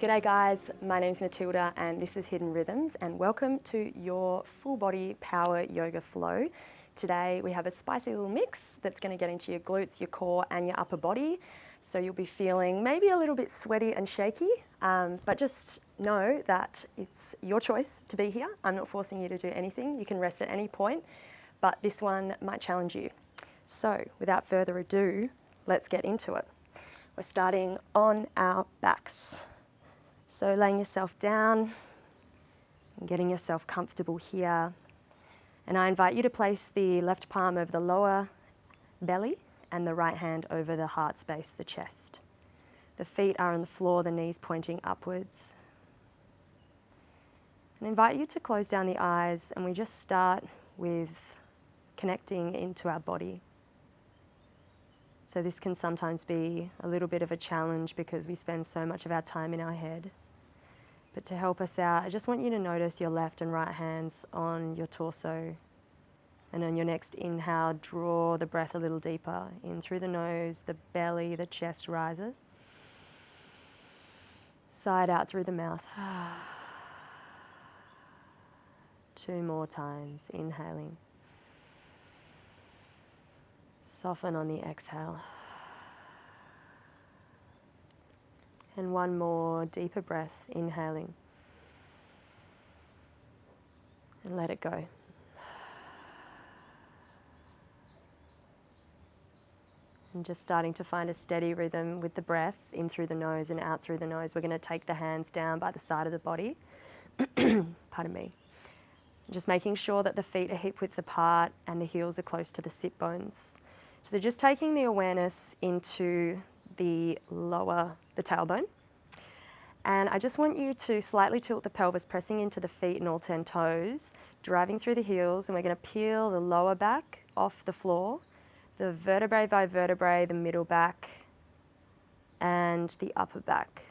G'day guys, my name's Mathilda and this is Hidden Rhythms, and welcome to your full body power yoga flow. Today we have a spicy little mix that's going to get into your glutes, your core and your upper body. So you'll be feeling maybe a little bit sweaty and shaky, but just know that it's your choice to be here. I'm not forcing you to do anything. You can rest at any point, but this one might challenge you. So without further ado, let's get into it. We're starting on our backs. So laying yourself down and getting yourself comfortable here. And I invite you to place the left palm over the lower belly and the right hand over the heart space, the chest. The feet are on the floor, the knees pointing upwards. And I invite you to close down the eyes, and we just start with connecting into our body. So this can sometimes be a little bit of a challenge because we spend so much of our time in our head. But to help us out, I just want you to notice your left and right hands on your torso. And on your next inhale, draw the breath a little deeper. In through the nose, the belly, the chest rises. Side out through the mouth. 2 more times, inhaling. Soften on the exhale. And 1 more deeper breath, inhaling. And let it go. And just starting to find a steady rhythm with the breath, in through the nose and out through the nose. We're going to take the hands down by the side of the body. Pardon me. Just making sure that the feet are hip width apart and the heels are close to the sit bones. So they're just taking the awareness into the tailbone. And I just want you to slightly tilt the pelvis, pressing into the feet and all 10 toes, driving through the heels, and we're going to peel the lower back off the floor, the vertebrae by vertebrae, the middle back, and the upper back,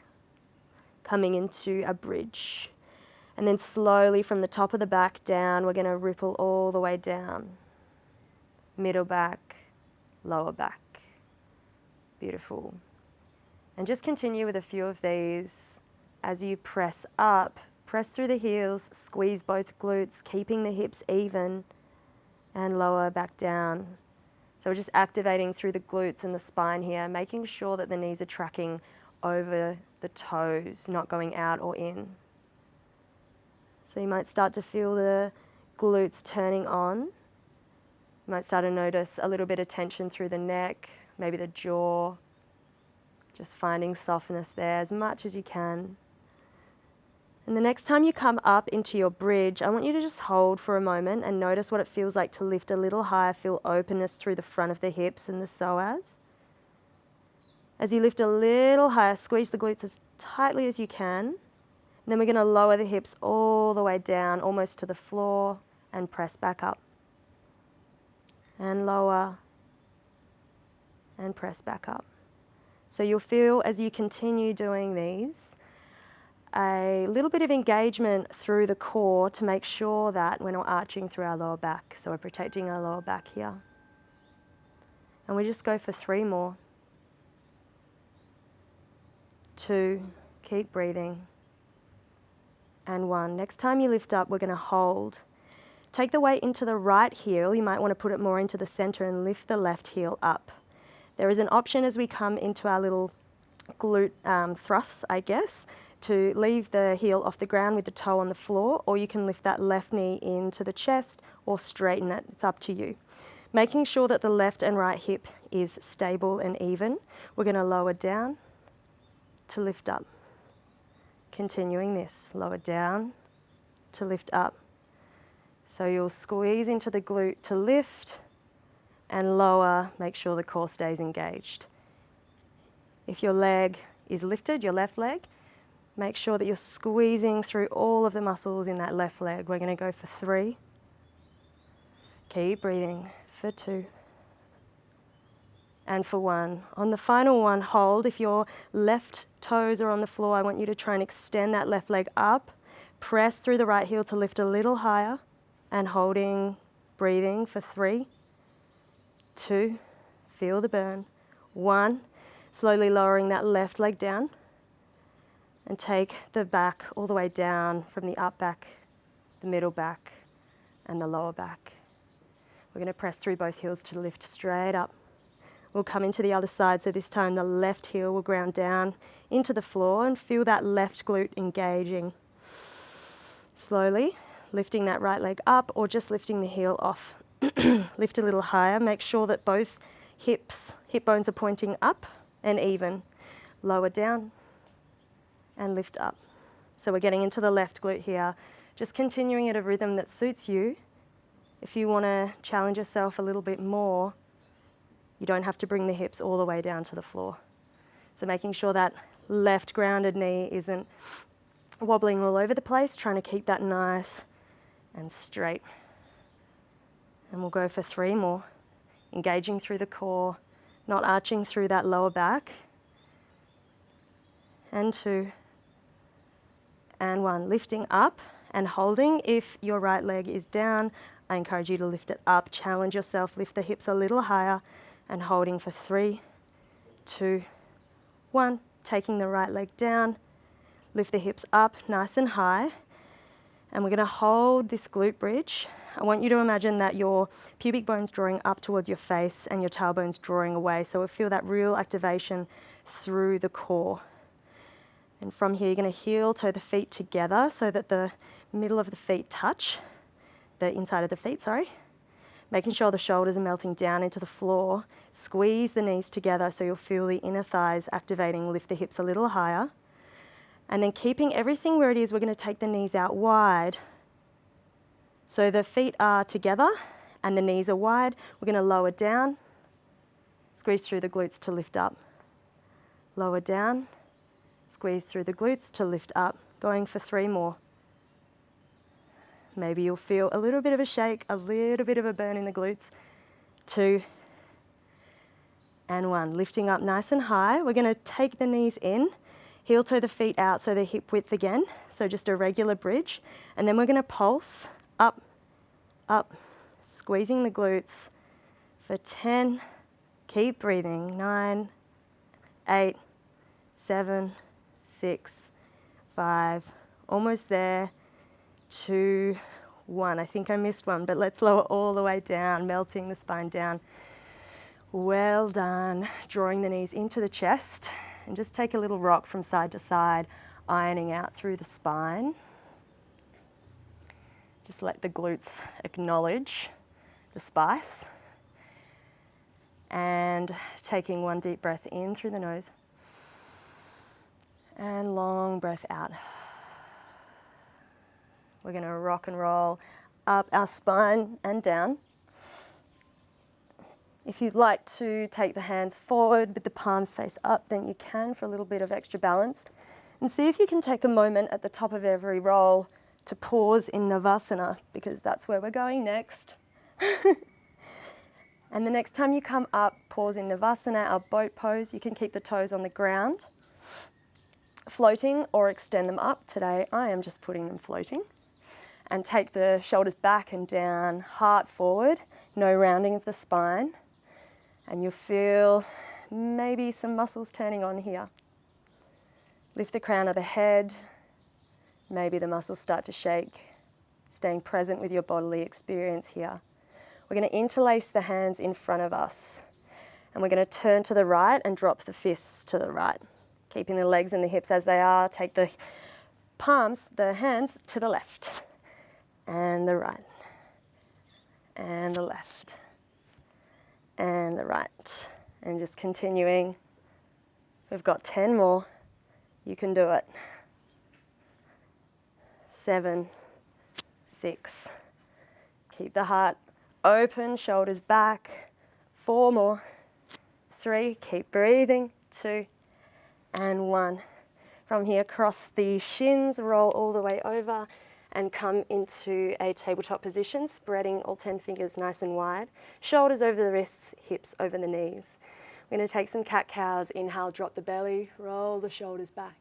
coming into a bridge. And then slowly from the top of the back down, we're going to ripple all the way down. Middle back, lower back. Beautiful. And just continue with a few of these. As you press up, press through the heels, squeeze both glutes, keeping the hips even, and lower back down. So we're just activating through the glutes and the spine here, making sure that the knees are tracking over the toes, not going out or in. So you might start to feel the glutes turning on. You might start to notice a little bit of tension through the neck, maybe the jaw. Just finding softness there as much as you can. And the next time you come up into your bridge, I want you to just hold for a moment and notice what it feels like to lift a little higher, feel openness through the front of the hips and the psoas. As you lift a little higher, squeeze the glutes as tightly as you can. And then we're going to lower the hips all the way down, almost to the floor, and press back up. And lower, and press back up. So you'll feel, as you continue doing these, a little bit of engagement through the core to make sure that we're not arching through our lower back. So we're protecting our lower back here. And we just go for 3 more. 2, keep breathing. And 1. Next time you lift up, we're going to hold. Take the weight into the right heel. You might want to put it more into the center and lift the left heel up. There is an option as we come into our little glute thrusts, I guess, to leave the heel off the ground with the toe on the floor, or you can lift that left knee into the chest or straighten it. It's up to you. Making sure that the left and right hip is stable and even. We're going to lower down to lift up. Continuing this, lower down to lift up. So you'll squeeze into the glute to lift, and lower, make sure the core stays engaged. If your leg is lifted, your left leg, make sure that you're squeezing through all of the muscles in that left leg. We're going to go for 3. Keep breathing for 2. And for 1. On the final one, hold. If your left toes are on the floor, I want you to try and extend that left leg up. Press through the right heel to lift a little higher, and holding, breathing for 3, 2, feel the burn, 1, slowly lowering that left leg down, And take the back all the way down from the up back, the middle back, and the lower back. We're going to press through both heels to lift straight up. We'll come into the other side, so this time the left heel will ground down into the floor and feel that left glute engaging. Slowly lifting that right leg up or just lifting the heel off. Lift a little higher. Make sure that both hip bones are pointing up and even. Lower down and lift up. So we're getting into the left glute here. Just continuing at a rhythm that suits you. If you want to challenge yourself a little bit more, you don't have to bring the hips all the way down to the floor. So making sure that left grounded knee isn't wobbling all over the place, trying to keep that nice and straight. And we'll go for 3 more. Engaging through the core, not arching through that lower back. And 2. And 1. Lifting up and holding. If your right leg is down, I encourage you to lift it up. Challenge yourself, lift the hips a little higher and holding for 3, 2, 1. Taking the right leg down, lift the hips up nice and high. And we're going to hold this glute bridge. I want you to imagine that your pubic bone's drawing up towards your face and your tailbone's drawing away. So we feel that real activation through the core. And from here, you're going to heel toe the feet together so that the middle of the feet touch, the inside of the feet, sorry. Making sure the shoulders are melting down into the floor. Squeeze the knees together so you'll feel the inner thighs activating. Lift the hips a little higher. And then keeping everything where it is, we're going to take the knees out wide. So the feet are together and the knees are wide. We're going to lower down. Squeeze through the glutes to lift up. Lower down. Squeeze through the glutes to lift up. Going for 3 more. Maybe you'll feel a little bit of a shake, a little bit of a burn in the glutes. 2 and 1. Lifting up nice and high. We're going to take the knees in, heel toe the feet out so they're hip width again. So just a regular bridge. And then we're going to pulse up, up, squeezing the glutes for 10. Keep breathing. 9, 8, 7, 6, 5. Almost there. 2, 1. I think I missed one, but let's lower all the way down, melting the spine down. Well done. Drawing the knees into the chest and just take a little rock from side to side, ironing out through the spine. Just let the glutes acknowledge the spice. And taking 1 deep breath in through the nose and long breath out. We're going to rock and roll up our spine and down. If you'd like to take the hands forward with the palms face up, then you can for a little bit of extra balance. And see if you can take a moment at the top of every roll to pause in Navasana, because that's where we're going next. And the next time you come up, pause in Navasana, our boat pose. You can keep the toes on the ground, floating or extend them up. Today I am just putting them floating. And take the shoulders back and down, heart forward, no rounding of the spine. And you'll feel maybe some muscles turning on here. Lift the crown of the head. Maybe the muscles start to shake. Staying present with your bodily experience here. We're going to interlace the hands in front of us. And we're going to turn to the right and drop the fists to the right. Keeping the legs and the hips as they are. Take the palms, the hands to the left. And the right, and the left, and the right. And just continuing. We've got 10 more. You can do it. 7, 6. Keep the heart open, shoulders back. 4 more. 3, keep breathing. 2, and 1. From here, cross the shins, roll all the way over. And come into a tabletop position, spreading all 10 fingers nice and wide. Shoulders over the wrists, hips over the knees. We're going to take some cat-cows. Inhale, drop the belly, roll the shoulders back.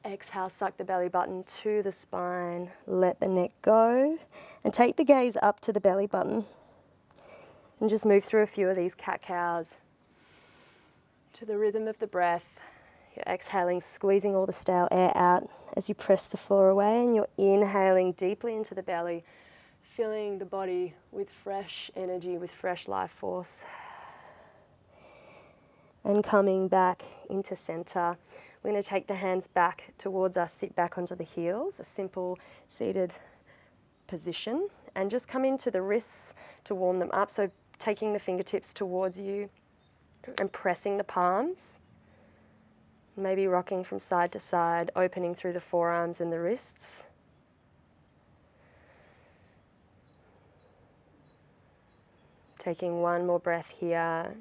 Exhale, suck the belly button to the spine. Let the neck go. And take the gaze up to the belly button. And just move through a few of these cat-cows to the rhythm of the breath. You're exhaling, squeezing all the stale air out as you press the floor away, and you're inhaling deeply into the belly, filling the body with fresh energy, with fresh life force. And coming back into center, we're going to take the hands back towards us, sit back onto the heels, a simple seated position, and just come into the wrists to warm them up. So taking the fingertips towards you and pressing the palms, maybe rocking from side to side, opening through the forearms and the wrists. Taking one more breath here.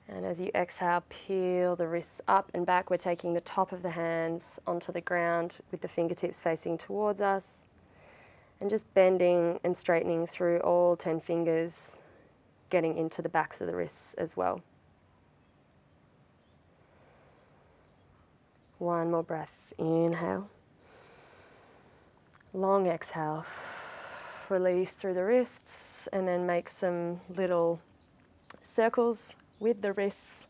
And as you exhale, peel the wrists up and back. We're taking the top of the hands onto the ground with the fingertips facing towards us. And just bending and straightening through all 10 fingers, getting into the backs of the wrists as well. One more breath. Inhale. Long exhale. Release through the wrists, and then make some little circles with the wrists,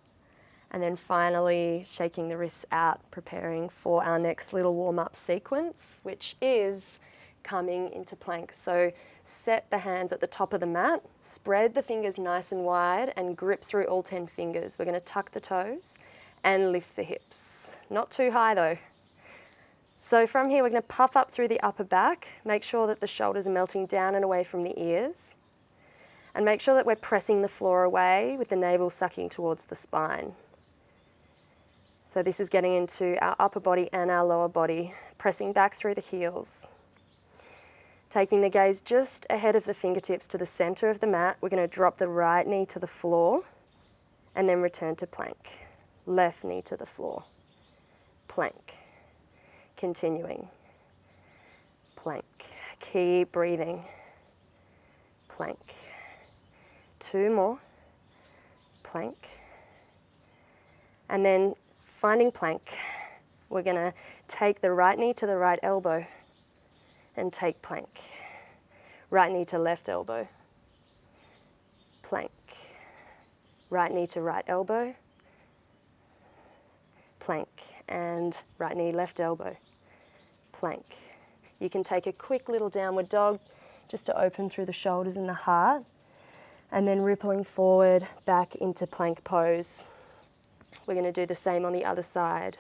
and then finally shaking the wrists out, preparing for our next little warm-up sequence, which is coming into plank. So set the hands at the top of the mat, spread the fingers nice and wide, and grip through all 10 fingers. We're going to tuck the toes and lift the hips. Not too high though. So from here, we're going to puff up through the upper back, make sure that the shoulders are melting down and away from the ears, and make sure that we're pressing the floor away with the navel sucking towards the spine. So this is getting into our upper body and our lower body, pressing back through the heels. Taking the gaze just ahead of the fingertips to the center of the mat, we're going to drop the right knee to the floor and then return to plank. Left knee to the floor. Plank. Continuing. Plank. Keep breathing. Plank. 2 more. Plank. And then finding plank, we're going to take the right knee to the right elbow and take plank. Right knee to left elbow. Plank. Right knee to right elbow. Plank. And right knee, left elbow. Plank. You can take a quick little downward dog just to open through the shoulders and the heart, and then rippling forward back into plank pose. We're going to do the same on the other side.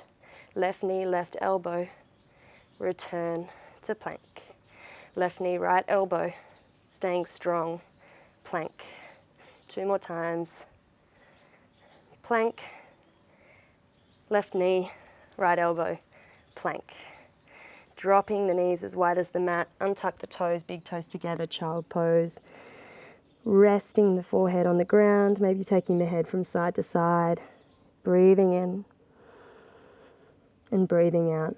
Left knee, left elbow. Return to plank. Left knee, right elbow. Staying strong. Plank. 2 more times. Plank. Left knee, right elbow. Plank. Dropping the knees as wide as the mat. Untuck the toes, big toes together, child pose. Resting the forehead on the ground, maybe taking the head from side to side. Breathing in and breathing out.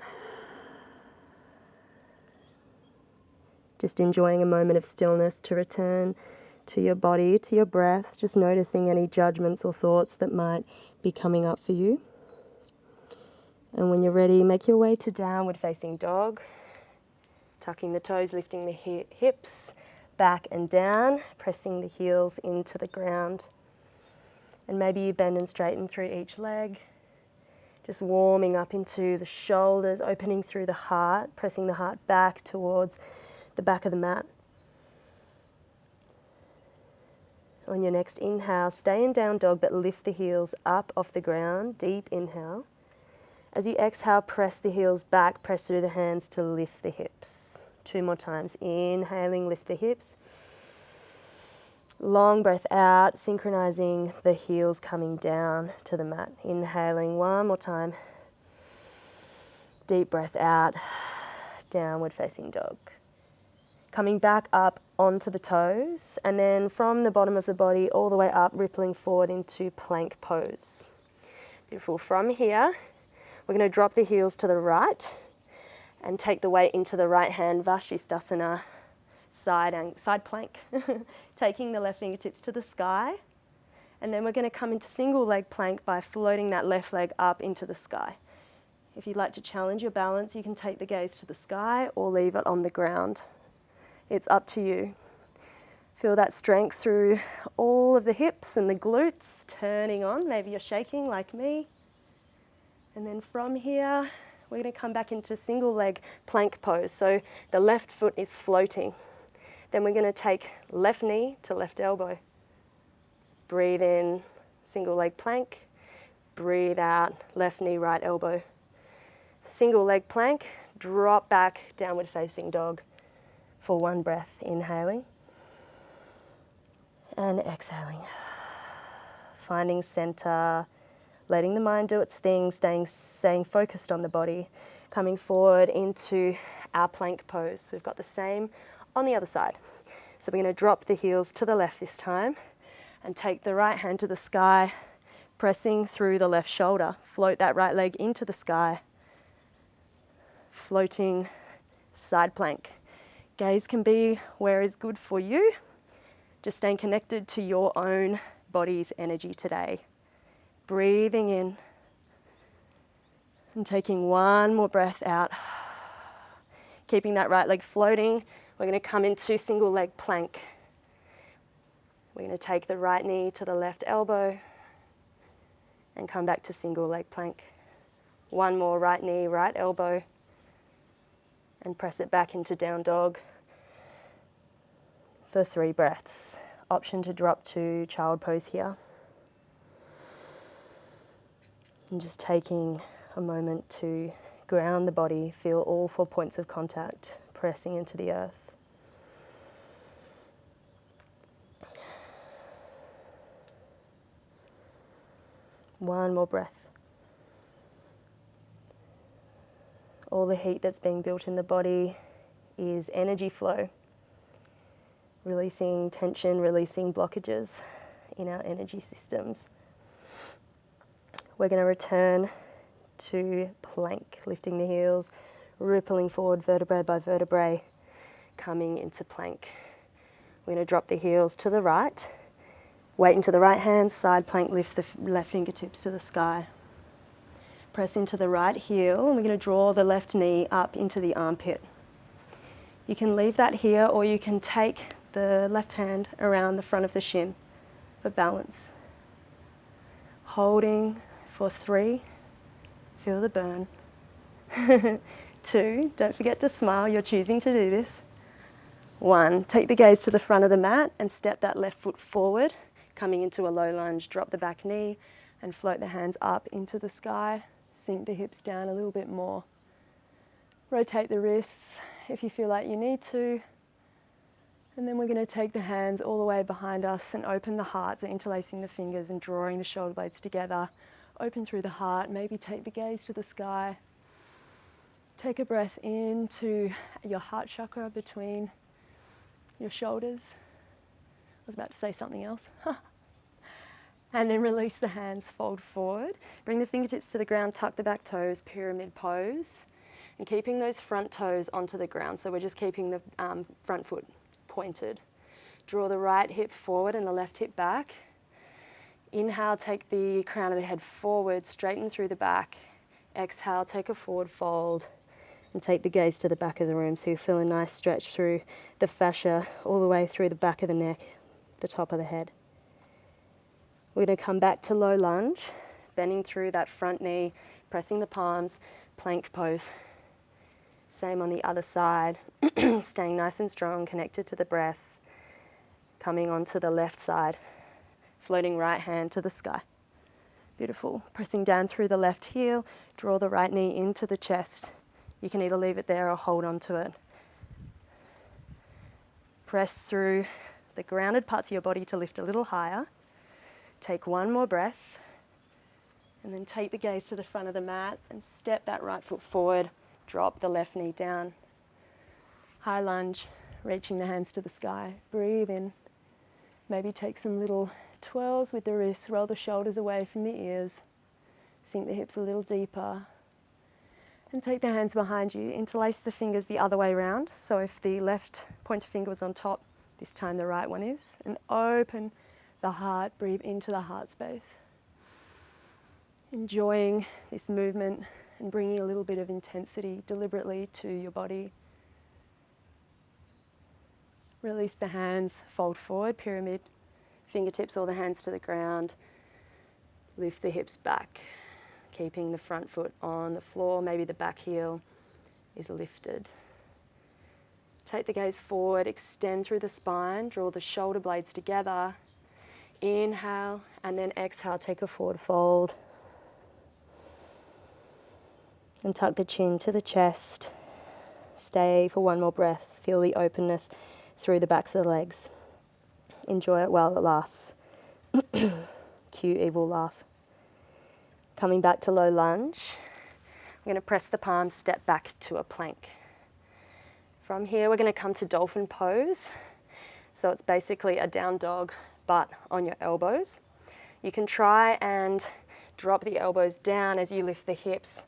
Just enjoying a moment of stillness to return to your body, to your breath, just noticing any judgments or thoughts that might be coming up for you. And when you're ready, make your way to downward facing dog, tucking the toes, lifting the hips back and down, pressing the heels into the ground. And maybe you bend and straighten through each leg, just warming up into the shoulders, opening through the heart, pressing the heart back towards the back of the mat. On your next inhale, stay in down dog, but lift the heels up off the ground, deep inhale. As you exhale, press the heels back, press through the hands to lift the hips. 2 more times. Inhaling, lift the hips. Long breath out, synchronizing the heels coming down to the mat. Inhaling 1 more time. Deep breath out, downward facing dog. Coming back up onto the toes, and then from the bottom of the body all the way up, rippling forward into plank pose. Beautiful. From here, we're going to drop the heels to the right and take the weight into the right hand, Vashisthasana, side plank. Taking the left fingertips to the sky, and then we're going to come into single leg plank by floating that left leg up into the sky. If you'd like to challenge your balance, you can take the gaze to the sky or leave it on the ground. It's up to you. Feel that strength through all of the hips and the glutes turning on. Maybe you're shaking like me. And then from here, we're going to come back into single leg plank pose. So the left foot is floating. Then we're going to take left knee to left elbow. Breathe in, single leg plank. Breathe out, left knee, right elbow. Single leg plank, drop back, downward facing dog for one breath. Inhaling and exhaling. Finding center, letting the mind do its thing, staying focused on the body. Coming forward into our plank pose. We've got the same on the other side. So we're going to drop the heels to the left this time and take the right hand to the sky, pressing through the left shoulder. Float that right leg into the sky. Floating side plank. Gaze can be where is good for you. Just staying connected to your own body's energy today. Breathing in and taking one more breath out. Keeping that right leg floating, we're going to come into single leg plank. We're going to take the right knee to the left elbow and come back to single leg plank. One more, right knee, right elbow, and press it back into down dog for 3 breaths. Option to drop to child pose here. And just taking a moment to ground the body, feel all 4 points of contact pressing into the earth. One more breath. All the heat that's being built in the body is energy flow, releasing tension, releasing blockages in our energy systems. We're going to return to plank, lifting the heels, rippling forward vertebrae by vertebrae, coming into plank. We're going to drop the heels to the right, weight into the right hand, side plank, lift the left fingertips to the sky. Press into the right heel, and we're going to draw the left knee up into the armpit. You can leave that here, or you can take the left hand around the front of the shin for balance. Holding for 3, feel the burn. 2, don't forget to smile, you're choosing to do this. 1, take the gaze to the front of the mat and step that left foot forward, coming into a low lunge. Drop the back knee and float the hands up into the sky. Sink the hips down a little bit more. Rotate the wrists if you feel like you need to. And then we're going to take the hands all the way behind us and open the heart, so interlacing the fingers and drawing the shoulder blades together. Open through the heart, maybe take the gaze to the sky. Take a breath into your heart chakra between your shoulders. I was about to say something else. And then release the hands, fold forward. Bring the fingertips to the ground, tuck the back toes, pyramid pose. And keeping those front toes onto the ground, so we're just keeping the front foot pointed. Draw the right hip forward and the left hip back. Inhale, take the crown of the head forward, straighten through the back. Exhale, take a forward fold and take the gaze to the back of the room, so you feel a nice stretch through the fascia all the way through the back of the neck, the top of the head. We're going to come back to low lunge, bending through that front knee, pressing the palms, plank pose. Same on the other side, staying nice and strong, connected to the breath. Coming onto the left side, floating right hand to the sky. Beautiful. Pressing down through the left heel, draw the right knee into the chest. You can either leave it there or hold on to it. Press through the grounded parts of your body to lift a little higher. Take one more breath, and then take the gaze to the front of the mat and step that right foot forward. Drop the left knee down. High lunge, reaching the hands to the sky. Breathe in. Maybe take some little twirls with the wrists, roll the shoulders away from the ears. Sink the hips a little deeper. And take the hands behind you. Interlace the fingers the other way around. So if the left pointer finger was on top, this time the right one is. And open the heart, breathe into the heart space. Enjoying this movement and bringing a little bit of intensity deliberately to your body. Release the hands, fold forward, pyramid, fingertips or the hands to the ground. Lift the hips back. keeping the front foot on the floor, maybe the back heel is lifted. Take the gaze forward, extend through the spine, draw the shoulder blades together. Inhale, and then exhale, take a forward fold. And tuck the chin to the chest. Stay for one more breath. Feel the openness through the backs of the legs. Enjoy it while it lasts. Cue evil laugh. Coming back to low lunge. We're going to press the palms, step back to a plank. From here, we're going to come to dolphin pose. So it's basically a down dog, but on your elbows. You can try and drop the elbows down as you lift the hips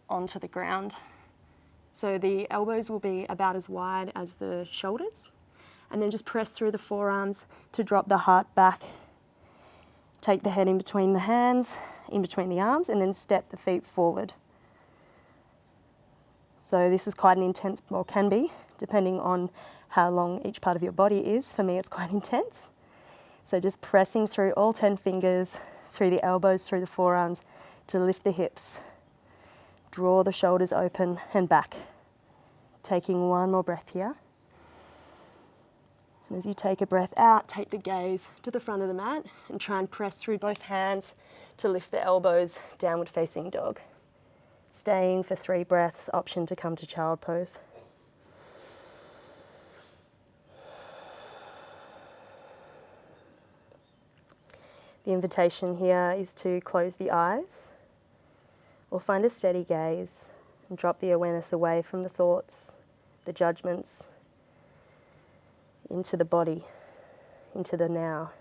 onto the ground. So the elbows will be about as wide as the shoulders. And then just press through the forearms to drop the heart back. Take the head in between the hands, in between the arms, and then step the feet forward. So this is quite an intense, or can be, depending on how long each part of your body is. For me, it's quite intense. So just pressing through all 10 fingers, through the elbows, through the forearms, to lift the hips. Draw the shoulders open and back. Taking one more breath here. And as you take a breath out, take the gaze to the front of the mat and try and press through both hands to lift the elbows, downward facing dog. Staying for 3 breaths, option to come to child pose. The invitation here is to close the eyes or find a steady gaze and drop the awareness away from the thoughts, the judgments, into the body, into the now.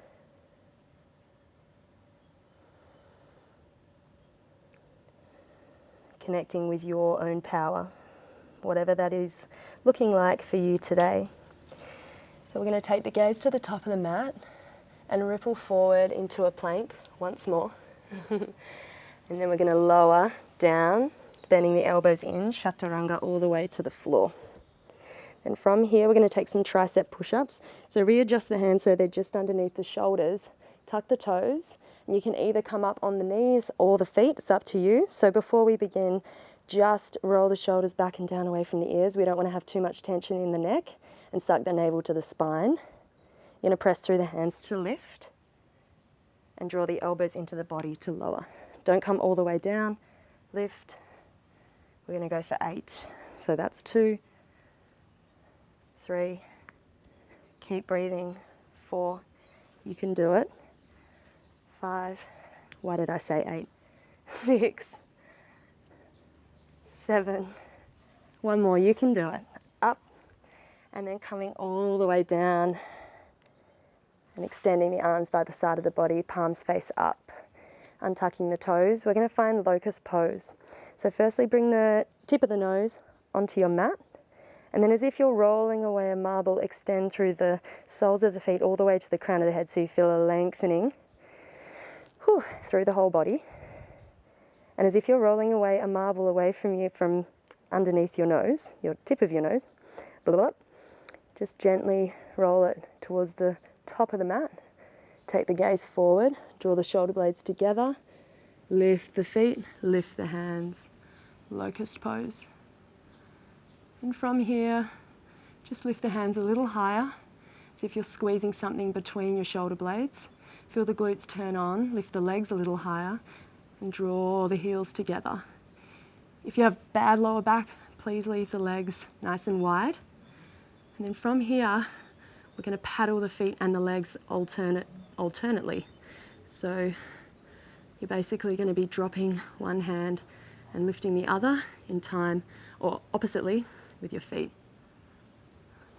Connecting with your own power, whatever that is looking like for you today. So we're going to take the gaze to the top of the mat and ripple forward into a plank once more. And then we're going to lower down, bending the elbows in, chaturanga all the way to the floor. And from here, we're going to take some tricep push-ups. So readjust the hands so they're just underneath the shoulders. Tuck the toes. And you can either come up on the knees or the feet. It's up to you. So before we begin, just roll the shoulders back and down away from the ears. We don't want to have too much tension in the neck, and suck the navel to the spine. You're going to press through the hands to lift and draw the elbows into the body to lower. Don't come all the way down. Lift. We're going to go for 8. So that's 2, 3, keep breathing, 4, you can do it, 5, why did I say 8, 6, 7, one more, you can do it, up, and then coming all the way down and extending the arms by the side of the body, palms face up, untucking the toes. We're going to find locust pose. So firstly, bring the tip of the nose onto your mat. And then as if you're rolling away a marble, extend through the soles of the feet all the way to the crown of the head, so you feel a lengthening through the whole body. And as if you're rolling away a marble away from you from underneath your nose, your tip of your nose, just gently roll it towards the top of the mat. Take the gaze forward, draw the shoulder blades together, lift the feet, lift the hands, locust pose. And from here, just lift the hands a little higher, as if you're squeezing something between your shoulder blades. Feel the glutes turn on, lift the legs a little higher, and draw the heels together. If you have bad lower back, please leave the legs nice and wide. And then from here, we're going to paddle the feet and the legs alternately. So you're basically going to be dropping one hand and lifting the other in time, or oppositely, with your feet.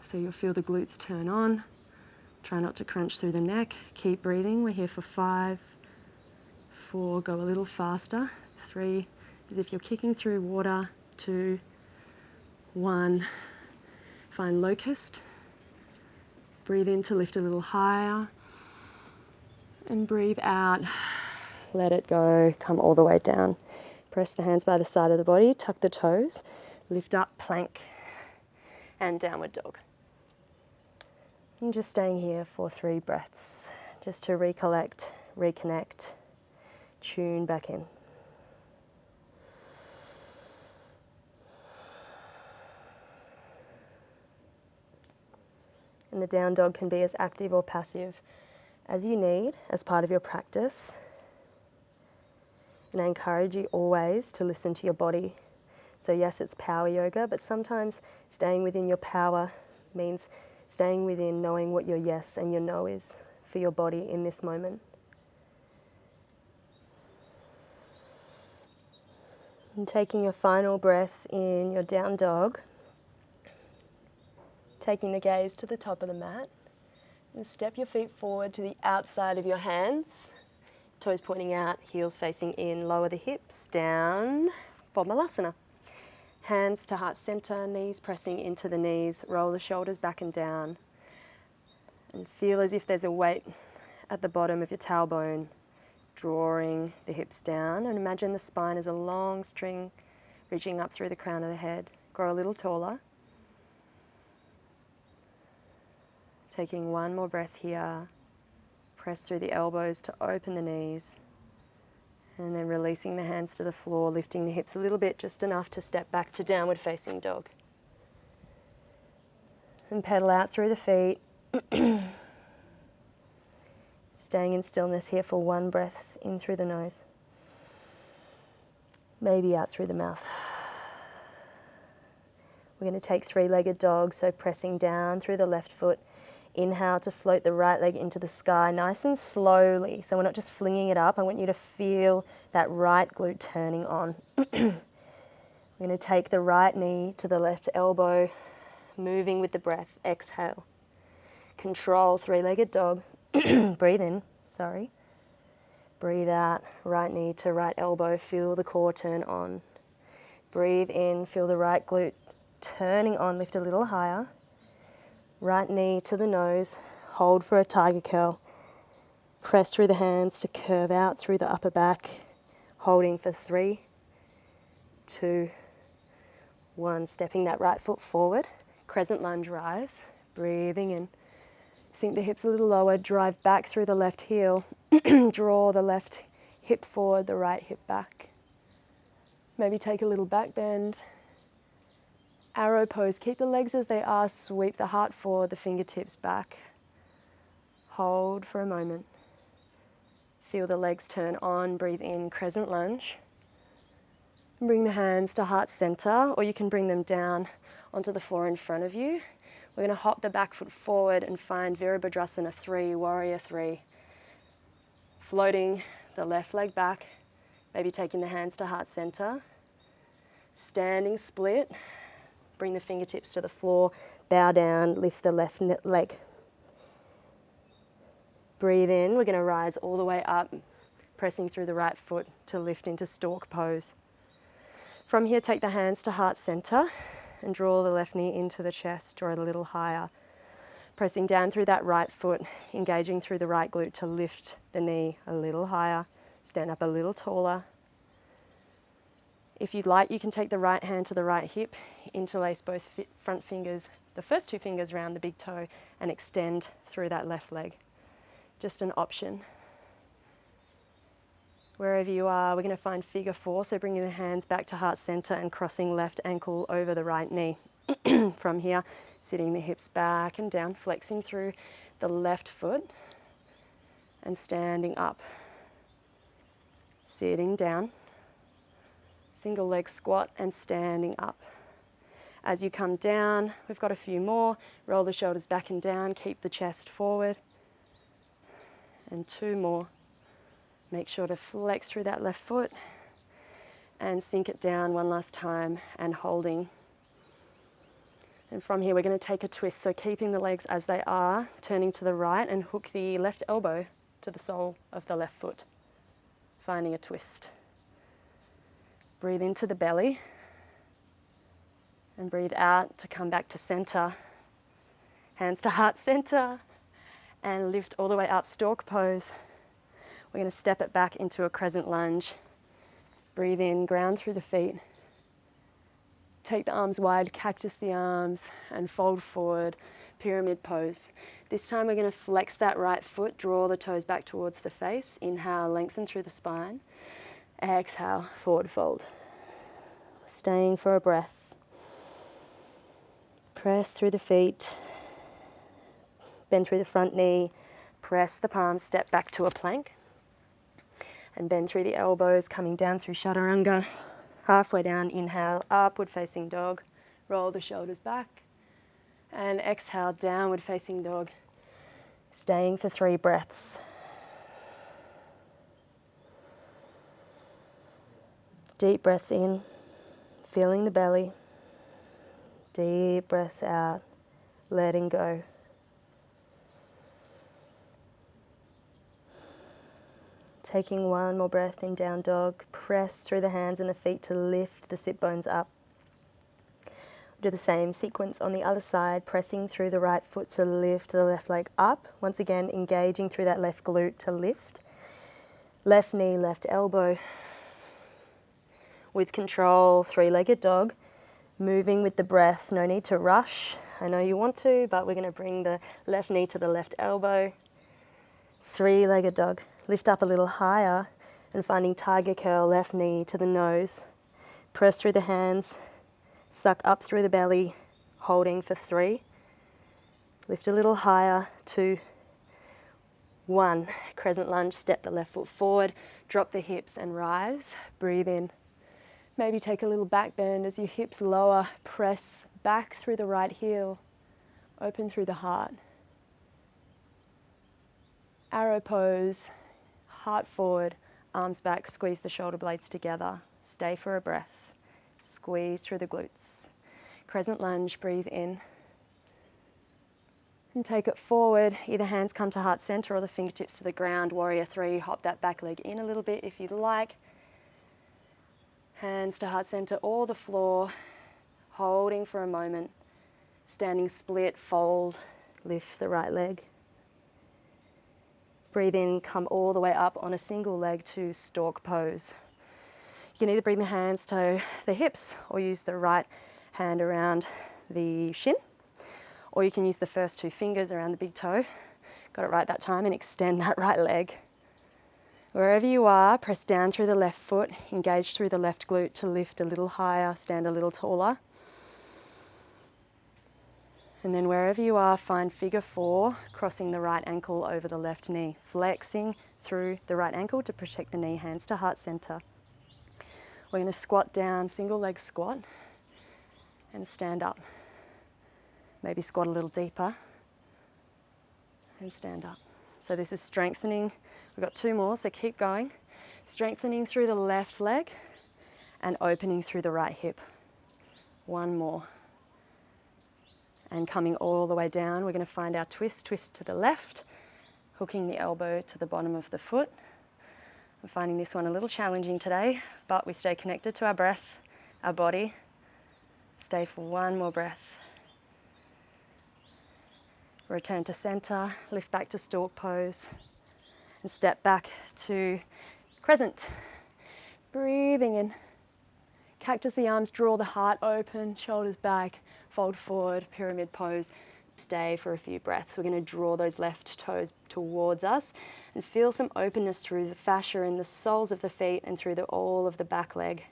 So you'll feel the glutes turn on. Try not to crunch through the neck. Keep breathing. We're here for 5, 4, go a little faster. 3, as if you're kicking through water. 2, 1. Find locust. Breathe in to lift a little higher. And breathe out. Let it go. Come all the way down. Press the hands by the side of the body. Tuck the toes. Lift up, plank, and downward dog. And just staying here for 3 breaths, just to recollect, reconnect, tune back in. And the down dog can be as active or passive as you need as part of your practice. And I encourage you always to listen to your body. So yes, it's power yoga, but sometimes staying within your power means staying within knowing what your yes and your no is for your body in this moment. And taking your final breath in your down dog, taking the gaze to the top of the mat, and step your feet forward to the outside of your hands, toes pointing out, heels facing in, lower the hips, down, Malasana. Hands to heart center, knees pressing into the knees, roll the shoulders back and down, and feel as if there's a weight at the bottom of your tailbone, drawing the hips down, and imagine the spine as a long string reaching up through the crown of the head. Grow a little taller. Taking one more breath here. Press through the elbows to open the knees. And then releasing the hands to the floor, lifting the hips a little bit, just enough to step back to downward facing dog. And pedal out through the feet. Staying in stillness here for one breath in through the nose. Maybe out through the mouth. We're going to take three-legged dog, so pressing down through the left foot. Inhale to float the right leg into the sky, nice and slowly. So we're not just flinging it up. I want you to feel that right glute turning on. We're going to take the right knee to the left elbow, moving with the breath. Exhale. Control three-legged dog. Breathe in, sorry. Breathe out, right knee to right elbow. Feel the core turn on. Breathe in, feel the right glute turning on. Lift a little higher. Right knee to the nose, hold for a tiger curl. Press through the hands to curve out through the upper back, holding for 3, 2, 1. Stepping that right foot forward, crescent lunge rise, breathing in. Sink the hips a little lower, drive back through the left heel, draw the left hip forward, the right hip back. Maybe take a little back bend. Arrow pose, keep the legs as they are, sweep the heart forward, the fingertips back. Hold for a moment. Feel the legs turn on, breathe in, crescent lunge. Bring the hands to heart center, or you can bring them down onto the floor in front of you. We're going to hop the back foot forward and find Virabhadrasana 3, Warrior 3. Floating the left leg back, maybe taking the hands to heart center. Standing split. Bring the fingertips to the floor, bow down, lift the left leg. Breathe in, we're going to rise all the way up, pressing through the right foot to lift into stork pose. From here, take the hands to heart center and draw the left knee into the chest, or a little higher. Pressing down through that right foot, engaging through the right glute to lift the knee a little higher, stand up a little taller. If you'd like, you can take the right hand to the right hip, interlace both front fingers, the first 2 fingers around the big toe, and extend through that left leg. Just an option. Wherever you are, we're going to find figure 4, so bringing the hands back to heart center and crossing left ankle over the right knee. From here, sitting the hips back and down, flexing through the left foot and standing up. Sitting down. Single leg squat and standing up. As you come down, we've got a few more. Roll the shoulders back and down, keep the chest forward. And 2 more. Make sure to flex through that left foot and sink it down one last time and holding. And from here, we're going to take a twist. So keeping the legs as they are, turning to the right and hook the left elbow to the sole of the left foot. Finding a twist. Breathe into the belly and breathe out to come back to center. Hands to heart center and lift all the way up, stork pose. We're going to step it back into a crescent lunge. Breathe in, ground through the feet. Take the arms wide, cactus the arms and fold forward, pyramid pose. This time we're going to flex that right foot, draw the toes back towards the face. Inhale, lengthen through the spine. Exhale, forward fold. Staying for a breath. Press through the feet. bend through the front knee, press the palms, step back to a plank, and bend through the elbows, coming down through chaturanga. Halfway down, inhale, upward facing dog, roll the shoulders back, and exhale, downward facing dog, staying for 3 breaths. Deep breaths in, feeling the belly. Deep breaths out, letting go. Taking one more breath in down dog, press through the hands and the feet to lift the sit bones up. Do the same sequence on the other side, pressing through the right foot to lift the left leg up. Once again, engaging through that left glute to lift. Left knee, left elbow. With control, 3-legged dog. Moving with the breath, no need to rush. I know you want to, but we're going to bring the left knee to the left elbow. 3-legged dog. Lift up a little higher and finding tiger curl, left knee to the nose. Press through the hands, suck up through the belly, holding for 3. Lift a little higher, 2, 1. Crescent lunge, step the left foot forward, drop the hips and rise. Breathe in. Maybe take a little back bend as your hips lower, press back through the right heel, open through the heart. Arrow pose, heart forward, arms back, squeeze the shoulder blades together. Stay for a breath. Squeeze through the glutes. Crescent lunge, breathe in. And take it forward. Either hands come to heart center or the fingertips to the ground. Warrior 3, hop that back leg in a little bit if you'd like. Hands to heart center or the floor. Holding for a moment. Standing split, fold, lift the right leg. Breathe in, come all the way up on a single leg to stork pose. You can either bring the hands to the hips or use the right hand around the shin, or you can use the first 2 fingers around the big toe. Got it right that time, and extend that right leg. Wherever you are, press down through the left foot, engage through the left glute to lift a little higher, stand a little taller. And then wherever you are, find figure 4, crossing the right ankle over the left knee, flexing through the right ankle to protect the knee, hands to heart center. We're going to squat down, single leg squat, and stand up. Maybe squat a little deeper, and stand up. So this is strengthening. We've got 2 more, so keep going. Strengthening through the left leg, and opening through the right hip. 1 more. And coming all the way down, we're going to find our twist to the left, hooking the elbow to the bottom of the foot. I'm finding this one a little challenging today, but we stay connected to our breath, our body. Stay for 1 more breath. Return to center, lift back to stork pose, and step back to crescent. Breathing in. Cactus the arms, draw the heart open, shoulders back, fold forward, pyramid pose. Stay for a few breaths. We're going to draw those left toes towards us and feel some openness through the fascia in the soles of the feet and through all of the back leg,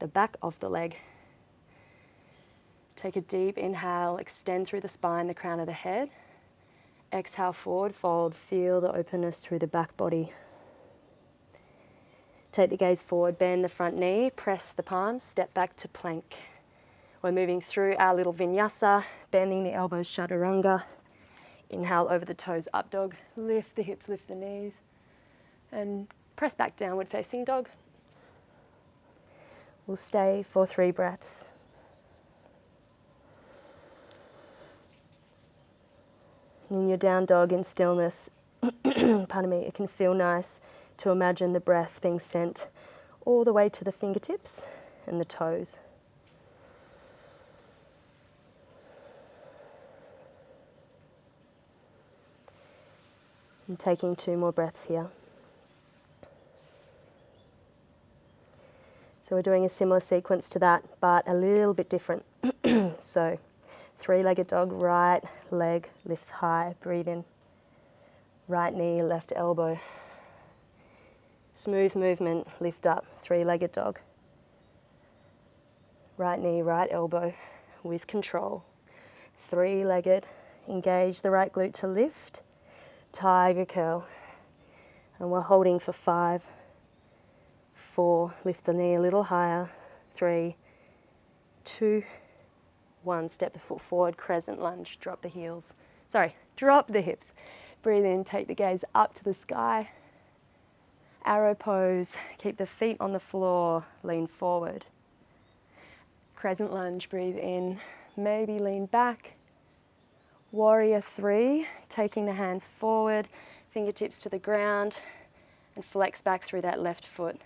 the back of the leg. Take a deep inhale, extend through the spine, the crown of the head. Exhale, forward fold, feel the openness through the back body. Take the gaze forward, bend the front knee, press the palms, step back to plank. We're moving through our little vinyasa, bending the elbows, chaturanga. Inhale over the toes, up dog. Lift the hips, lift the knees. And press back, downward facing dog. We'll stay for 3 breaths. In your down dog in stillness, pardon me, it can feel nice to imagine the breath being sent all the way to the fingertips and the toes. And taking 2 more breaths here. So we're doing a similar sequence to that, but a little bit different. So 3-legged dog, right leg lifts high, breathe in. Right knee, left elbow. Smooth movement, lift up, 3-legged dog. Right knee, right elbow with control. 3-legged, Engage the right glute to lift. Tiger curl. And we're holding for 5, 4, lift the knee a little higher, 3, 2, 1, step the foot forward, crescent lunge, drop the heels. Drop the hips. Breathe in, take the gaze up to the sky. Arrow pose, keep the feet on the floor, lean forward. Crescent lunge, breathe in, maybe lean back. Warrior 3, taking the hands forward, fingertips to the ground, and flex back through that left foot.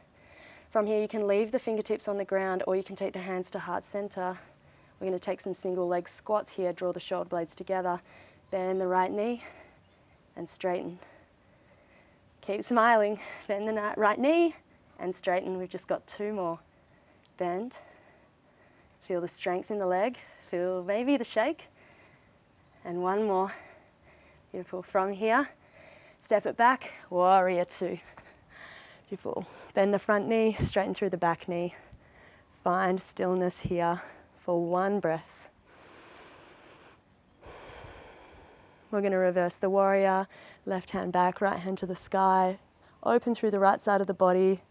From here you can leave the fingertips on the ground or you can take the hands to heart center. We're going to take some single leg squats here, draw the shoulder blades together, bend the right knee and straighten. Keep smiling, bend the right knee and straighten. We've just got 2 more. Bend, feel the strength in the leg, feel maybe the shake, and 1 more. Beautiful. From here, step it back, warrior 2. Beautiful. Bend the front knee, straighten through the back knee. Find stillness here for 1 breath. We're going to reverse the warrior, left hand back, right hand to the sky. Open through the right side of the body.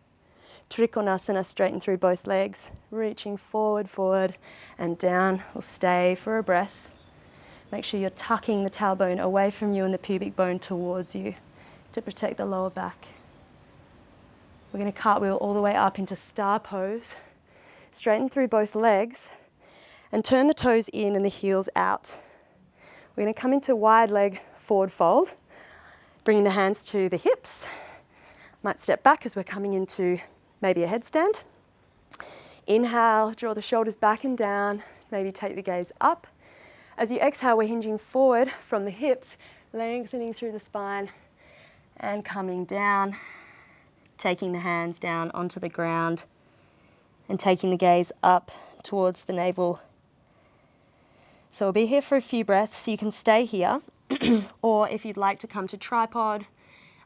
Trikonasana, straighten through both legs. Reaching forward, forward, and down. We'll stay for a breath. Make sure you're tucking the tailbone away from you and the pubic bone towards you to protect the lower back. We're going to cartwheel all the way up into star pose. Straighten through both legs and turn the toes in and the heels out. We're going to come into wide leg forward fold, bringing the hands to the hips. Might step back as we're coming into maybe a headstand. Inhale, draw the shoulders back and down, maybe take the gaze up. As you exhale, we're hinging forward from the hips, lengthening through the spine and coming down, taking the hands down onto the ground and taking the gaze up towards the navel. So we'll be here for a few breaths. You can stay here, or if you'd like to come to tripod,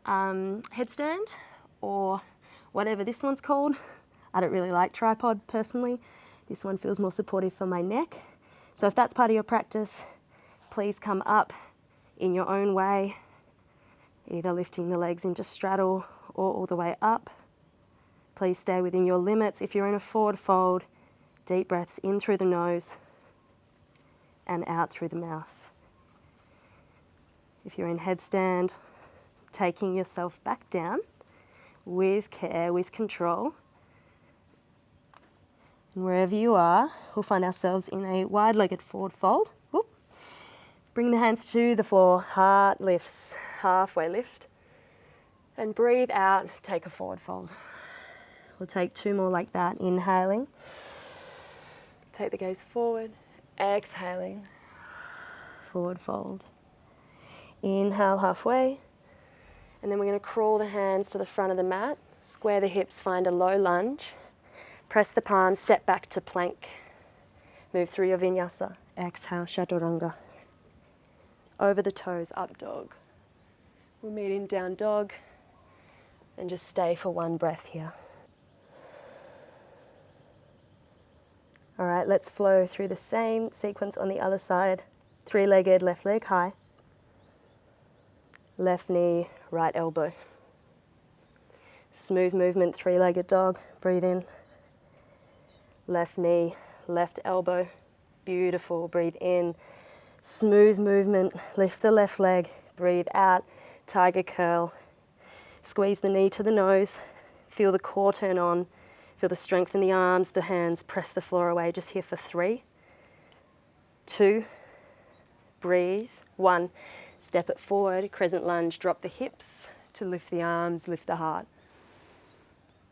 headstand, or whatever this one's called. I don't really like tripod personally. This one feels more supportive for my neck. So if that's part of your practice, please come up in your own way, either lifting the legs into straddle or all the way up. Please stay within your limits. If you're in a forward fold, deep breaths in through the nose and out through the mouth. If you're in headstand, taking yourself back down with care, with control. And wherever you are, we'll find ourselves in a wide-legged forward fold. Whoop. Bring the hands to the floor, heart lifts, halfway lift. And breathe out, take a forward fold. We'll take 2 more like that, inhaling. Take the gaze forward, exhaling, forward fold. Inhale halfway, and then we're going to crawl the hands to the front of the mat, square the hips, find a low lunge, press the palms, step back to plank, move through your vinyasa. Exhale, chaturanga. Over the toes, up dog. We'll meet in down dog, and just stay for 1 breath here. All right, let's flow through the same sequence on the other side. 3-legged, left leg high. Left knee, right elbow. Smooth movement, 3-legged dog. Breathe in. Left knee, left elbow. Beautiful, breathe in. Smooth movement, lift the left leg. Breathe out, tiger curl. Squeeze the knee to the nose. Feel the core turn on. Feel the strength in the arms, the hands. Press the floor away, just here for 3, 2, breathe. 1, step it forward, crescent lunge, drop the hips to lift the arms, lift the heart.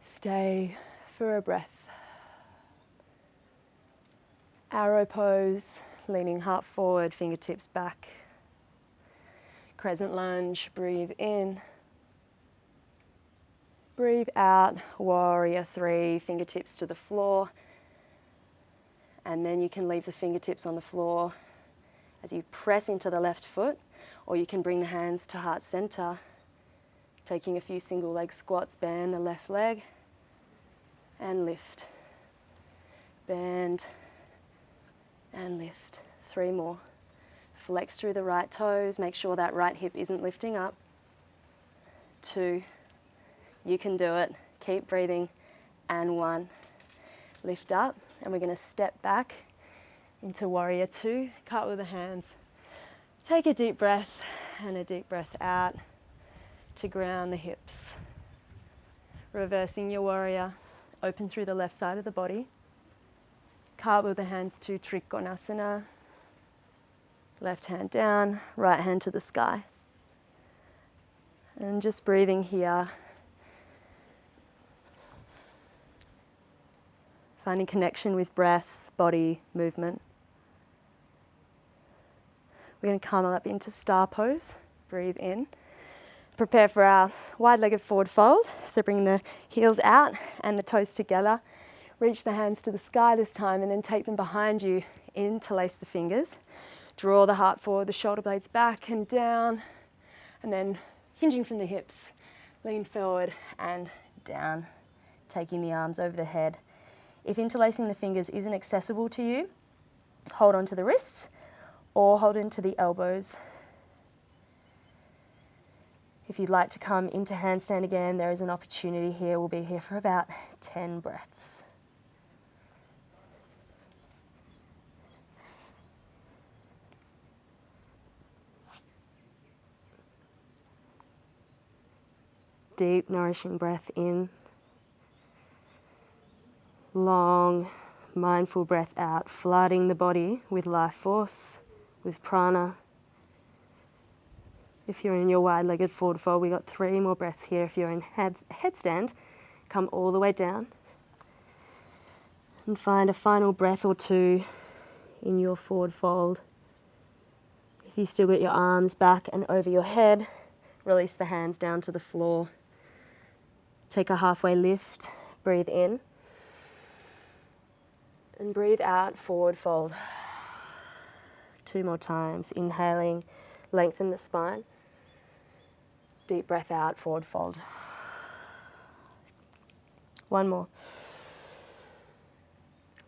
Stay for a breath. Arrow pose, leaning heart forward, fingertips back. Crescent lunge, breathe in. Breathe out, warrior 3, fingertips to the floor. And then you can leave the fingertips on the floor as you press into the left foot, or you can bring the hands to heart center, taking a few single leg squats, bend the left leg and lift. Bend and lift. 3 more. Flex through the right toes. Make sure that right hip isn't lifting up. 2. You can do it. Keep breathing. And 1. Lift up. And we're going to step back into warrior 2. Cartwheel the hands. Take a deep breath and a deep breath out to ground the hips. Reversing your warrior. Open through the left side of the body. Cartwheel the hands to Trikonasana. Left hand down, right hand to the sky. And just breathing here. Finding connection with breath, body, movement. We're going to come up into star pose. Breathe in. Prepare for our wide-legged forward fold. So bring the heels out and the toes together. Reach the hands to the sky this time and then take them behind you. Interlace the fingers. Draw the heart forward, the shoulder blades back and down. And then hinging from the hips. Lean forward and down. Taking the arms over the head. If interlacing the fingers isn't accessible to you, hold on to the wrists or hold into the elbows. If you'd like to come into handstand again, there is an opportunity here. We'll be here for about 10 breaths. Deep, nourishing breath in. Long, mindful breath out, flooding the body with life force, with prana. If you're in your wide-legged forward fold, we got 3 more breaths here. If you're in headstand, come all the way down. And find a final breath or 2 in your forward fold. If you've still got your arms back and over your head, release the hands down to the floor. Take a halfway lift, breathe in. And breathe out, forward fold. 2 more times. Inhaling, lengthen the spine. Deep breath out, forward fold. 1 more.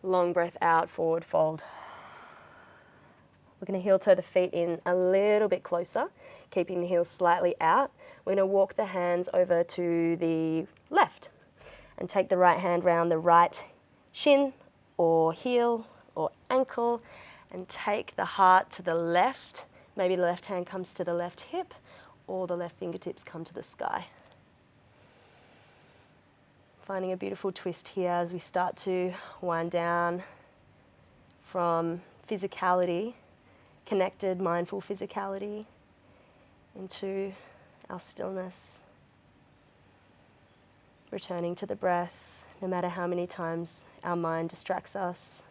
Long breath out, forward fold. We're going to heel toe the feet in a little bit closer, keeping the heels slightly out. We're going to walk the hands over to the left and take the right hand round the right shin or heel or ankle and take the heart to the left. Maybe the left hand comes to the left hip or the left fingertips come to the sky. Finding a beautiful twist here as we start to wind down from physicality, connected, mindful physicality, into our stillness. Returning to the breath, no matter how many times our mind distracts us.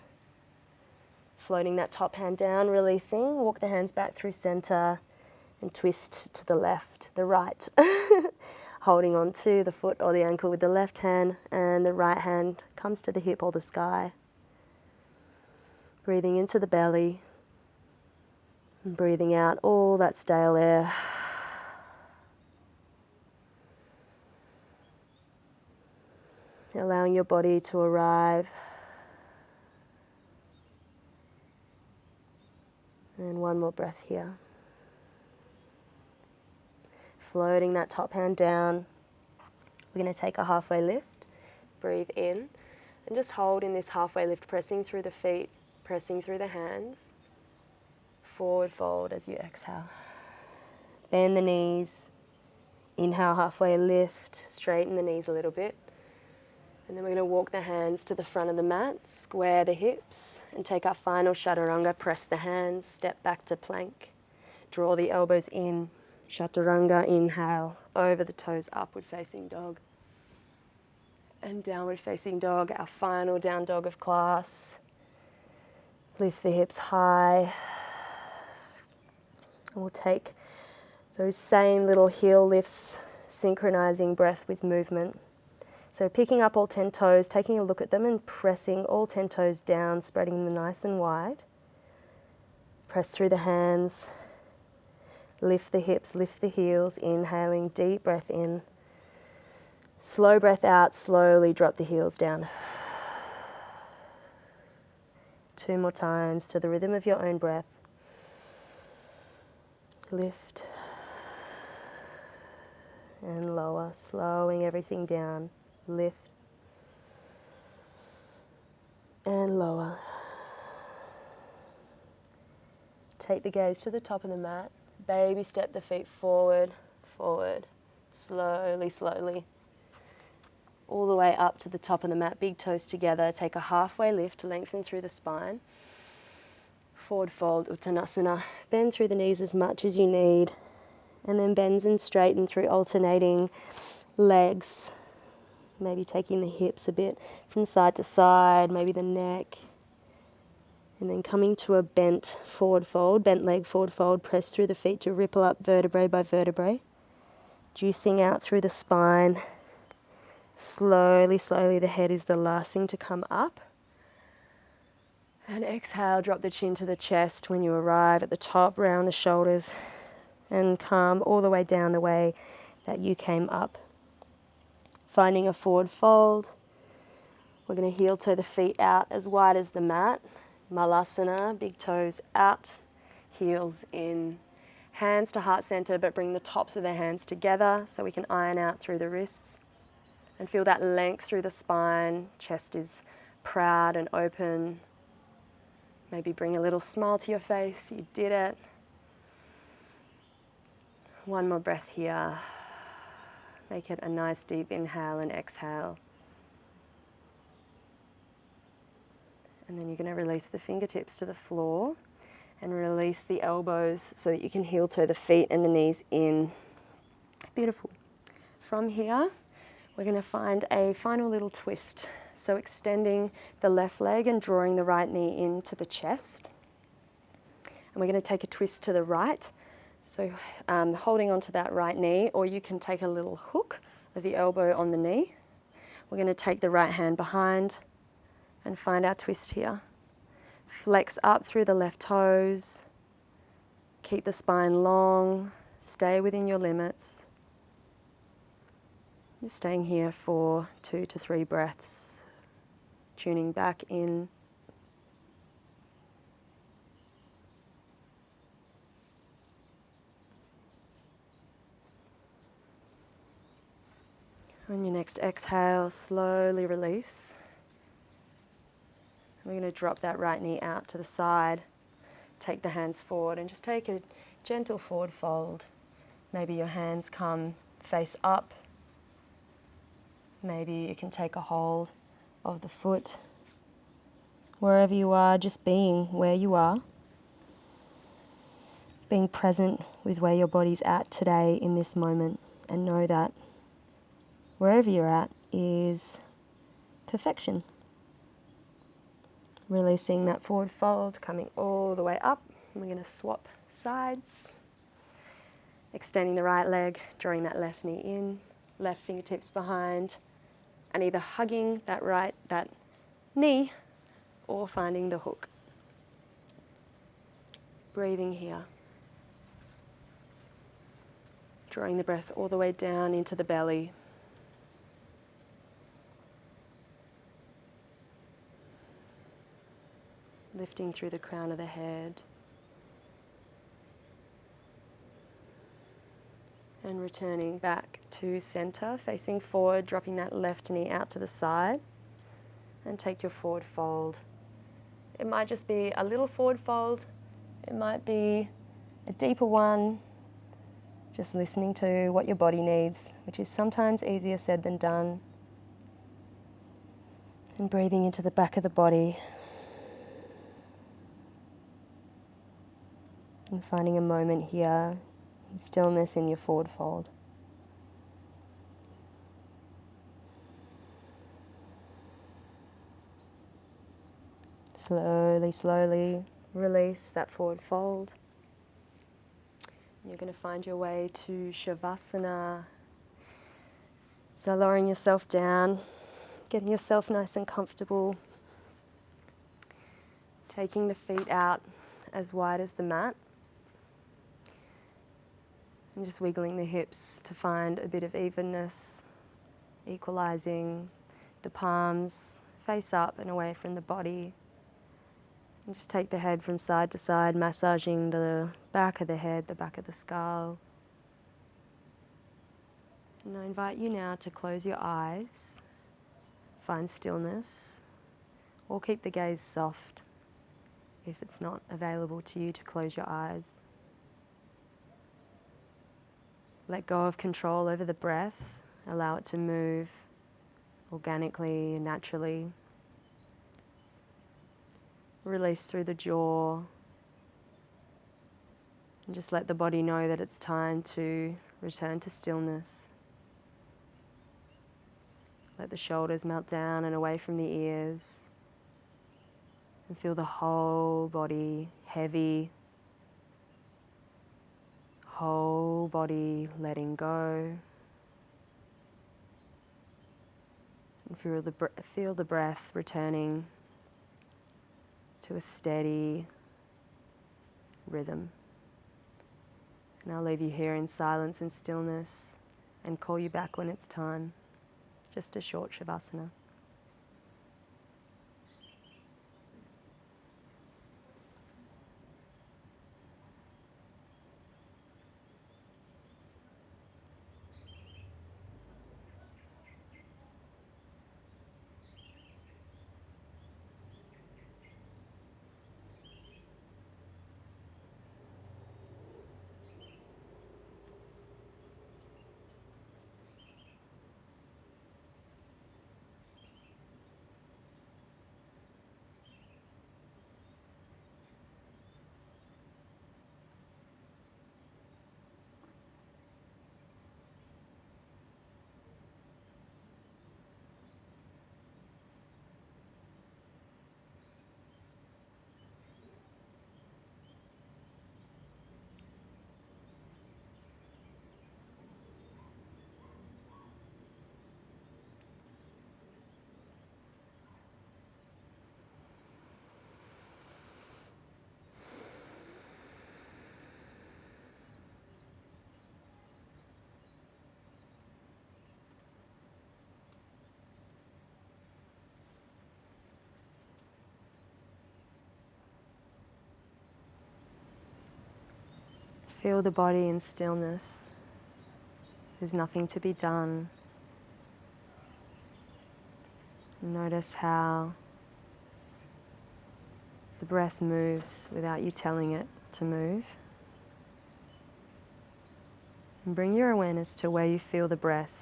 Floating that top hand down, releasing, walk the hands back through center and twist to the left, the right. Holding on to the foot or the ankle with the left hand and the right hand comes to the hip or the sky. Breathing into the belly and breathing out all that stale air. Allowing your body to arrive. And 1 more breath here. Floating that top hand down. We're going to take a halfway lift. Breathe in and just hold in this halfway lift, pressing through the feet, pressing through the hands. Forward fold as you exhale. Bend the knees. Inhale, halfway lift. Straighten the knees a little bit. And then we're going to walk the hands to the front of the mat, square the hips, and take our final chaturanga. Press the hands, step back to plank. Draw the elbows in. Chaturanga, inhale, over the toes, upward facing dog. And downward facing dog, our final down dog of class. Lift the hips high. And we'll take those same little heel lifts, synchronizing breath with movement. So picking up all 10 toes, taking a look at them and pressing all 10 toes down, spreading them nice and wide. Press through the hands. Lift the hips, lift the heels, inhaling, deep breath in. Slow breath out, slowly drop the heels down. 2 more times to the rhythm of your own breath. Lift and lower, slowing everything down. Lift and lower. Take the gaze to the top of the mat. Baby step the feet forward, forward. Slowly, slowly. All the way up to the top of the mat, big toes together. Take a halfway lift, lengthen through the spine. Forward fold, Uttanasana. Bend through the knees as much as you need. And then bends and straighten through alternating legs. Maybe taking the hips a bit from side to side, maybe the neck. And then coming to a bent forward fold, bent leg forward fold. Press through the feet to ripple up vertebrae by vertebrae. Juicing out through the spine. Slowly, slowly, the head is the last thing to come up. And exhale, drop the chin to the chest when you arrive at the top, round the shoulders, and come all the way down the way that you came up. Finding a forward fold. We're going to heel toe the feet out as wide as the mat. Malasana, big toes out, heels in. Hands to heart center, but bring the tops of the hands together so we can iron out through the wrists. And feel that length through the spine. Chest is proud and open. Maybe bring a little smile to your face. You did it. One more breath here. Make it a nice deep inhale and exhale. And then you're going to release the fingertips to the floor and release the elbows so that you can heel toe the feet and the knees in. Beautiful. From here, we're going to find a final little twist. So extending the left leg and drawing the right knee into the chest. And we're going to take a twist to the right. So holding onto that right knee, or you can take a little hook of the elbow on the knee. We're going to take the right hand behind and find our twist here. Flex up through the left toes. Keep the spine long. Stay within your limits. Just staying here for 2 to 3 breaths. Tuning back in. On your next exhale, slowly release. We're going to drop that right knee out to the side. Take the hands forward and just take a gentle forward fold. Maybe your hands come face up. Maybe you can take a hold of the foot. Wherever you are, just being where you are. Being present with where your body's at today in this moment, and know that wherever you're at is perfection. Releasing that forward fold, coming all the way up. We're going to swap sides. Extending the right leg, drawing that left knee in, left fingertips behind, and either hugging that knee or finding the hook. Breathing here. Drawing the breath all the way down into the belly. Lifting through the crown of the head. And returning back to center, facing forward, dropping that left knee out to the side. And take your forward fold. It might just be a little forward fold. It might be a deeper one. Just listening to what your body needs, which is sometimes easier said than done. And breathing into the back of the body. And finding a moment here in stillness in your forward fold. Slowly, slowly release that forward fold. You're going to find your way to Shavasana. So lowering yourself down, getting yourself nice and comfortable. Taking the feet out as wide as the mat. And just wiggling the hips to find a bit of evenness, equalizing the palms face up and away from the body. And just take the head from side to side, massaging the back of the head, the back of the skull. And I invite you now to close your eyes, find stillness, or keep the gaze soft if it's not available to you to close your eyes. Let go of control over the breath, allow it to move organically and naturally. Release through the jaw, and just let the body know that it's time to return to stillness. Let the shoulders melt down and away from the ears, and feel the whole body heavy, whole body letting go. And feel the breath returning to a steady rhythm. And I'll leave you here in silence and stillness and call you back when it's time. Just a short Shavasana. Feel the body in stillness. There's nothing to be done. Notice how the breath moves without you telling it to move. And bring your awareness to where you feel the breath.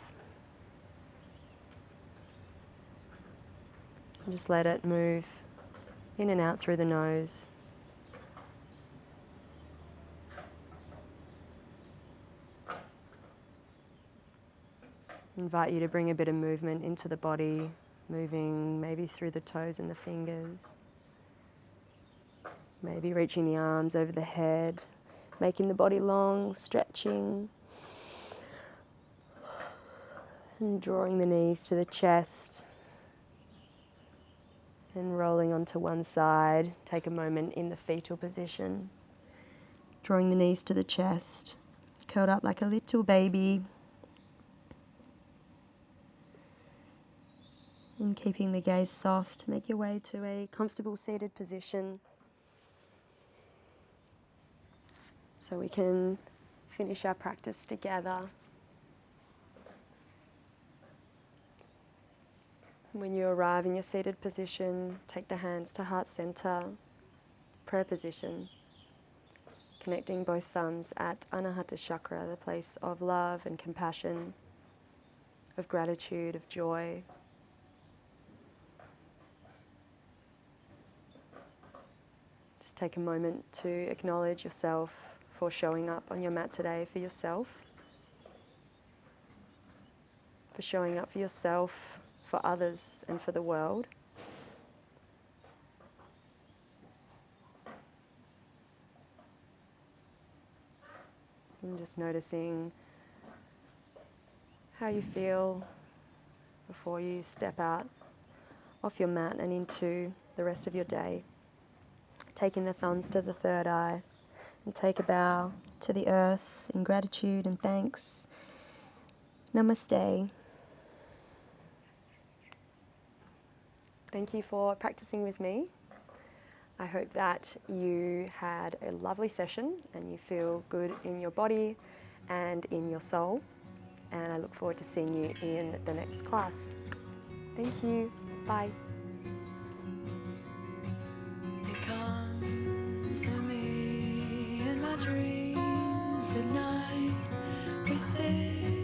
And just let it move in and out through the nose. Invite you to bring a bit of movement into the body, moving maybe through the toes and the fingers. Maybe reaching the arms over the head, making the body long, stretching. And drawing the knees to the chest. And rolling onto one side. Take a moment in the fetal position. Drawing the knees to the chest, curled up like a little baby. And keeping the gaze soft, make your way to a comfortable seated position so we can finish our practice together. When you arrive in your seated position, take the hands to heart center, prayer position, connecting both thumbs at Anahata Chakra, the place of love and compassion, of gratitude, of joy. Just take a moment to acknowledge yourself for showing up on your mat today for yourself, for showing up for yourself, for others, and for the world. And just noticing how you feel before you step out off your mat and into the rest of your day. Taking the thumbs to the third eye and take a bow to the earth in gratitude and thanks. Namaste. Thank you for practicing with me. I hope that you had a lovely session and you feel good in your body and in your soul. And I look forward to seeing you in the next class. Thank you. Bye. You come to me in my dreams at night. We sit